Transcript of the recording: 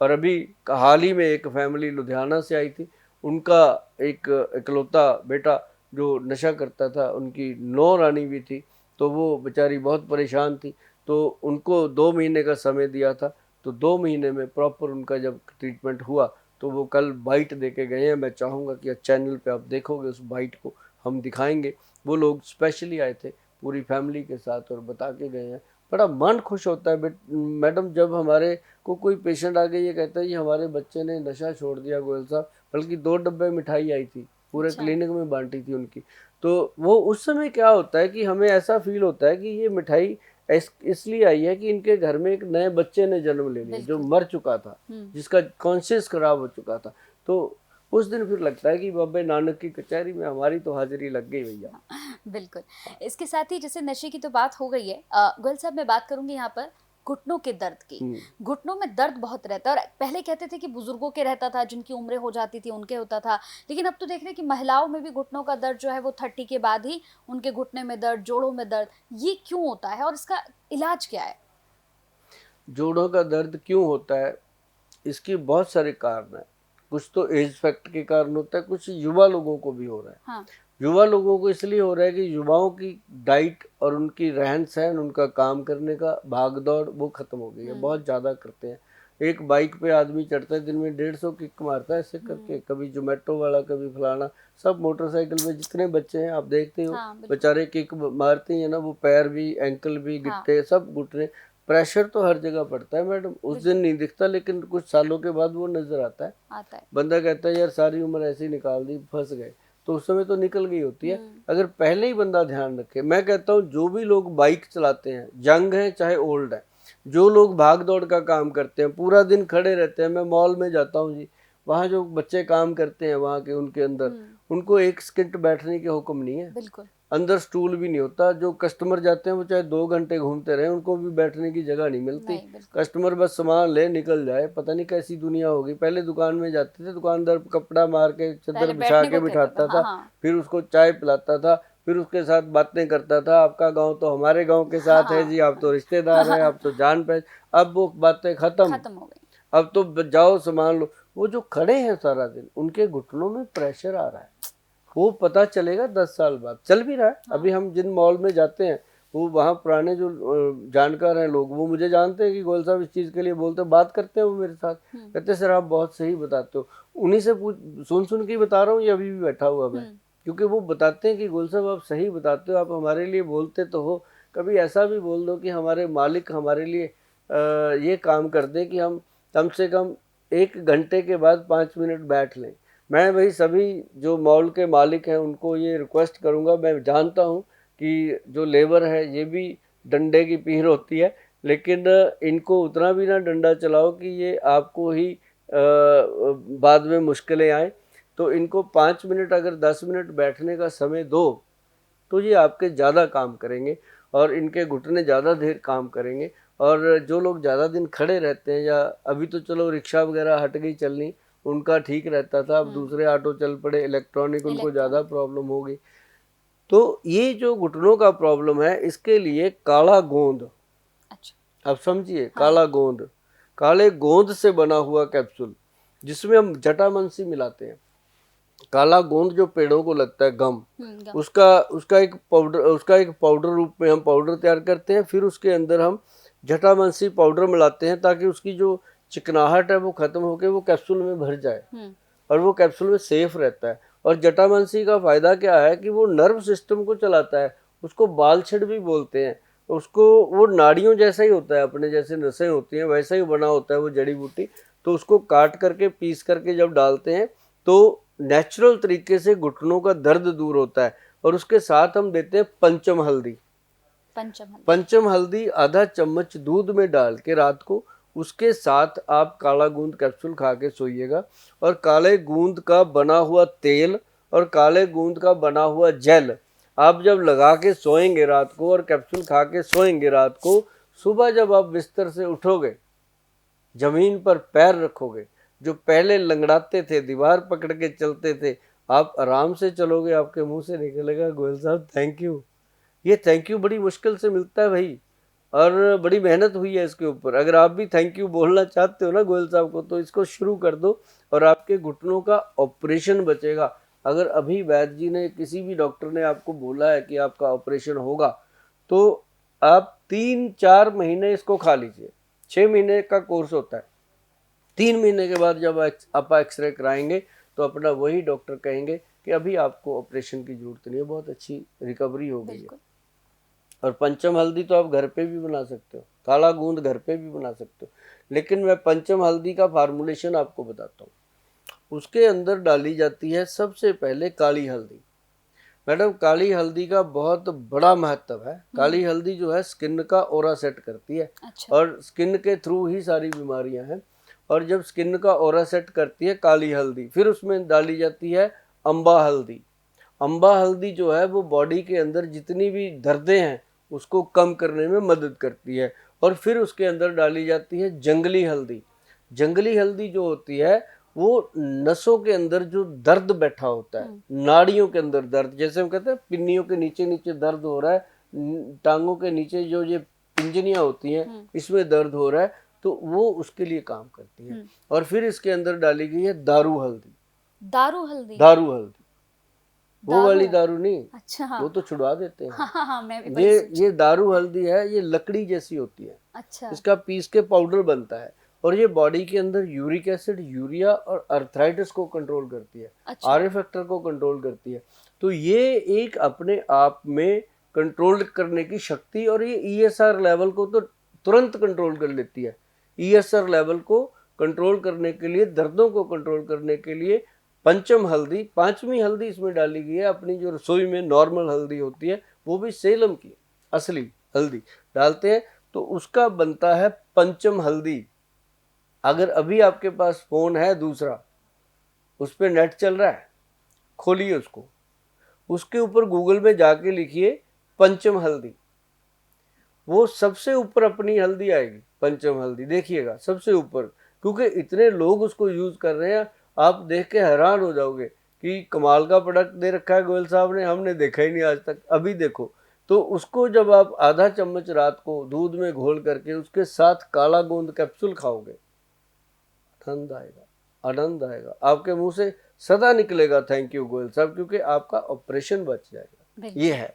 और अभी हाल ही में एक फैमिली लुधियाना से आई थी, उनका एक इकलौता बेटा जो नशा करता था, उनकी नौ रानी भी थी, तो वो बेचारी बहुत परेशान थी। तो उनको 2 महीने का समय दिया था, तो 2 महीने में प्रॉपर उनका जब ट्रीटमेंट हुआ तो वो कल बाइट दे के गए हैं। मैं चाहूँगा कि चैनल पे आप देखोगे, उस बाइट को हम दिखाएंगे। वो लोग स्पेशली आए थे पूरी फैमिली के साथ और बता के गए हैं। बड़ा मन खुश होता है मैडम, जब हमारे को कोई पेशेंट आके ये कहता है कि हमारे बच्चे ने नशा छोड़ दिया गोयल साहब, बल्कि 2 डब्बे मिठाई आई थी, पूरे अच्छा। क्लिनिक में बांटी थी उनकी। तो वो उस समय क्या होता है कि हमें ऐसा फील होता है कि ये मिठाई इसलिए आई है कि इनके घर में एक नए बच्चे ने जन्म ले लिया जो बिल्कुल। मर चुका था, जिसका कॉन्शियस खराब हो चुका था। तो उस दिन फिर लगता है कि बाबा नानक की कचहरी में हमारी तो हाजिरी लग गई भैया। बिल्कुल। इसके साथ ही जैसे नशे की तो बात हो गई है, गोयल साहब मैं बात करूँगी यहाँ पर घुटनों के दर्द की। घुटनों में दर्द बहुत रहता है और पहले कहते थे कि बुजुर्गों के रहता था, जिनकी उम्रें हो जाती थी उनके होता था। लेकिन अब तो देख रहे हैं कि महिलाओं में भी घुटनों का दर्द जो है वो 30 के बाद ही उनके घुटने में दर्द, जोड़ों में दर्द, ये क्यों होता है और इसका इलाज क्या है? जोड़ों का दर्द क्यों होता है, इसके बहुत सारे कारण हैं। कुछ तो एज फैक्ट के कारण होता है, कुछ युवा लोगों को भी हो रहा है। हाँ। युवा लोगों को इसलिए हो रहा है कि युवाओं की डाइट और उनकी रहन सहन, उनका काम करने का भाग दौड़ वो खत्म हो गई है, बहुत ज़्यादा करते हैं। एक बाइक पे आदमी चढ़ता है, दिन में 150 किक मारता है ऐसे करके, कभी जोमेटो वाला, कभी फलाना। सब मोटरसाइकिल में जितने बच्चे हैं आप देखते हो, हाँ, बिल्कुल। बेचारे किक मारते हैं ना, वो पैर भी, एंकल भी, हाँ। गिट्टे सब घुटने। प्रेशर तो हर जगह पड़ता है मैडम, उस दिन बिल्कुल। नहीं दिखता, लेकिन कुछ सालों के बाद वो नजर आता है। आता है। बंदा कहता है यार सारी उम्र ऐसे ही निकाल दी, फंस गए। तो उस समय तो निकल गई होती है, अगर पहले ही बंदा ध्यान रखे। मैं कहता हूँ जो भी लोग बाइक चलाते हैं, यंग है चाहे ओल्ड है, जो लोग भाग दौड़ का काम करते हैं, पूरा दिन खड़े रहते हैं, मैं मॉल में जाता हूँ जी, वहाँ जो बच्चे काम करते हैं वहाँ के, उनके अंदर उनको एक सेकंड बैठने के हुक्म नहीं है, बिल्कुल। अंदर स्टूल भी नहीं होता। जो कस्टमर जाते हैं वो चाहे 2 घंटे घूमते रहे, उनको भी बैठने की जगह नहीं मिलती। नहीं, बिल्कुल। कस्टमर बस सामान ले निकल जाए, पता नहीं कैसी दुनिया होगी। पहले दुकान में जाते थे, दुकानदार कपड़ा मार के चादर पहले बिछा बैठने के को कहता था। बिठाता हाँ, था, हाँ। फिर उसको चाय पिलाता था, फिर उसके साथ बातें करता था, आपका गांव तो हमारे गांव के साथ है जी, आप तो रिश्तेदार हैं, आप तो जान पहचान। अब वो बातें खत्म, खत्म हो गई। अब तो जाओ सामान लो। वो जो खड़े हैं सारा दिन, उनके घुटनों में प्रेशर आ रहा है, वो पता चलेगा 10 साल बाद। चल भी रहा है। अभी हम जिन मॉल में जाते हैं, वो वहाँ पुराने जो जानकार हैं लोग, वो मुझे जानते हैं कि गोयल साहब इस चीज़ के लिए बोलते, बात करते हैं वो मेरे साथ, कहते सर आप बहुत सही बताते हो। उन्हीं से पूछ, सुन सुन के बता रहा हूँ, ये अभी भी बैठा हुआ मैं, क्योंकि वो बताते हैं कि गोयल साहब आप सही बताते हो, आप हमारे लिए बोलते तो हो, कभी ऐसा भी बोल दो कि हमारे मालिक हमारे लिए ये काम कर दे कि हम कम से कम 1 घंटे के बाद 5 मिनट बैठ लें। मैं भाई सभी जो मॉल के मालिक हैं उनको ये रिक्वेस्ट करूंगा, मैं जानता हूं कि जो लेबर है ये भी डंडे की पीर होती है, लेकिन इनको उतना भी ना डंडा चलाओ कि ये आपको ही बाद में मुश्किलें आए। तो इनको 5 मिनट, अगर 10 मिनट बैठने का समय दो, तो ये आपके ज़्यादा काम करेंगे और इनके घुटने ज़्यादा देर काम करेंगे। और जो लोग ज़्यादा दिन खड़े रहते हैं, या अभी तो चलो रिक्शा वगैरह हट गई चलनी, उनका ठीक रहता था, अब दूसरे ऑटो चल पड़े इलेक्ट्रॉनिक, उनको ज़्यादा इलेक्ट्रॉनिक। प्रॉब्लम हो गई। तो ये जो घुटनों का प्रॉब्लम है, इसके लिए काला गोंद, अच्छा। अब समझिए, हाँ। काला गोंद, काले गोंद से बना हुआ कैप्सूल, जिसमें हम जटामांसी मिलाते हैं। काला गोंद जो पेड़ों को लगता है, गम, गम। उसका एक पाउडर रूप में हम पाउडर तैयार करते हैं, फिर उसके अंदर हम जटामांसी पाउडर मिलाते हैं, ताकि उसकी जो चिकनाहट है वो खत्म होकर वो कैप्सूल में भर जाए और वो कैप्सूल में सेफ रहता है। और जटामांसी का फायदा क्या है कि वो नर्व सिस्टम को चलाता है, उसको बालछड़ भी बोलते हैं। उसको, वो नाड़ियों जैसा ही होता है, अपने जैसे नसें होती हैं वैसा ही बना होता है वो जड़ी बूटी। तो उसको काट करके, पीस करके जब डालते हैं तो नेचुरल तरीके से घुटनों का दर्द दूर होता है। और उसके साथ हम देते हैं पंचम हल्दी। पंचम हल्दी आधा चम्मच दूध में डाल के रात को, उसके साथ आप काला गूंद कैप्सूल खा के सोइएगा। और काले गूंद का बना हुआ तेल और काले गूंद का बना हुआ जेल आप जब लगा के सोएंगे रात को, और कैप्सूल खा के सोएंगे रात को, सुबह जब आप बिस्तर से उठोगे, जमीन पर पैर रखोगे, जो पहले लंगड़ाते थे, दीवार पकड़ के चलते थे, आप आराम से चलोगे। आपके मुंह से निकलेगा गोयल साहब थैंक यू। ये थैंक यू बड़ी मुश्किल से मिलता है भाई। और बड़ी मेहनत हुई है इसके ऊपर। अगर आप भी थैंक यू बोलना चाहते हो ना गोयल साहब को, तो इसको शुरू कर दो और आपके घुटनों का ऑपरेशन बचेगा। अगर अभी वैद्य जी ने, किसी भी डॉक्टर ने आपको बोला है कि आपका ऑपरेशन होगा, तो आप 3-4 महीने इसको खा लीजिए। 6 महीने का कोर्स होता है। 3 महीने के बाद जब आप एक्सरे कराएंगे तो अपना वही डॉक्टर कहेंगे कि अभी आपको ऑपरेशन की जरूरत नहीं है, बहुत अच्छी रिकवरी हो गई है। बिल्कुल। और पंचम हल्दी तो आप घर पे भी बना सकते हो, काला गूंद घर पे भी बना सकते हो, लेकिन मैं पंचम हल्दी का फार्मूलेशन आपको बताता हूँ। उसके अंदर डाली जाती है सबसे पहले काली हल्दी। मैडम, काली हल्दी का बहुत बड़ा महत्व है। काली हल्दी जो है स्किन का ऑरा सेट करती है। अच्छा। और स्किन के थ्रू ही सारी बीमारियां हैं। और जब स्किन का ऑरा सेट करती है काली हल्दी, फिर उसमें डाली जाती है अम्बा हल्दी। अम्बा हल्दी जो है वो बॉडी के अंदर जितनी भी दर्दें हैं उसको कम करने में मदद करती है। और फिर उसके अंदर डाली जाती है जंगली हल्दी। जंगली हल्दी जो होती है वो नसों के अंदर जो दर्द बैठा होता है, नाड़ियों के अंदर दर्द, जैसे हम कहते हैं पिन्नियों के नीचे नीचे दर्द हो रहा है, टांगों के नीचे जो ये पिंजनियां होती हैं इसमें दर्द हो रहा है, तो वो उसके लिए काम करती है। और फिर इसके अंदर डाली गई है दारू हल्दी। दारू हल्दी। दारू हल्दी, वो दारू। वाली दारू नहीं, अच्छा। हाँ वो तो छुड़वा देते हैं। हाँ, मैं भी वही ये दारू हल्दी है, ये लकड़ी जैसी होती है। अच्छा। इसका पीस के पाउडर बनता है और ये बॉडी के अंदर यूरिक एसिड, यूरिया और अर्थराइटिस को कंट्रोल करती है। अच्छा। आर फैक्टर को कंट्रोल करती है। तो ये एक अपने आप में कंट्रोल करने की शक्ति, और ये ईएसआर लेवल को तो तुरंत कंट्रोल कर लेती है। ईएसआर लेवल को कंट्रोल करने के लिए, दर्दों को कंट्रोल करने के लिए पंचम हल्दी, 5वीं हल्दी इसमें डाली गई है। अपनी जो रसोई में नॉर्मल हल्दी होती है वो भी सेलम की असली हल्दी डालते हैं, तो उसका बनता है पंचम हल्दी। अगर अभी आपके पास फोन है दूसरा, उस पर नेट चल रहा है, खोलिए उसको, उसके ऊपर गूगल में जाके लिखिए पंचम हल्दी, वो सबसे ऊपर अपनी हल्दी आएगी। पंचम हल्दी देखिएगा सबसे ऊपर, क्योंकि इतने लोग उसको यूज कर रहे हैं, आप देख के हैरान हो जाओगे कि कमाल का प्रोडक्ट दे रखा है गोयल साहब ने, हमने देखा ही नहीं आज तक। अभी देखो, तो उसको जब आप आधा चम्मच रात को दूध में घोल करके उसके साथ काला गोंद कैप्सूल खाओगे, आनंद आएगा, आनंद आएगा। आपके मुंह से सदा निकलेगा थैंक यू गोयल साहब, क्योंकि आपका ऑपरेशन बच जाएगा। ये है।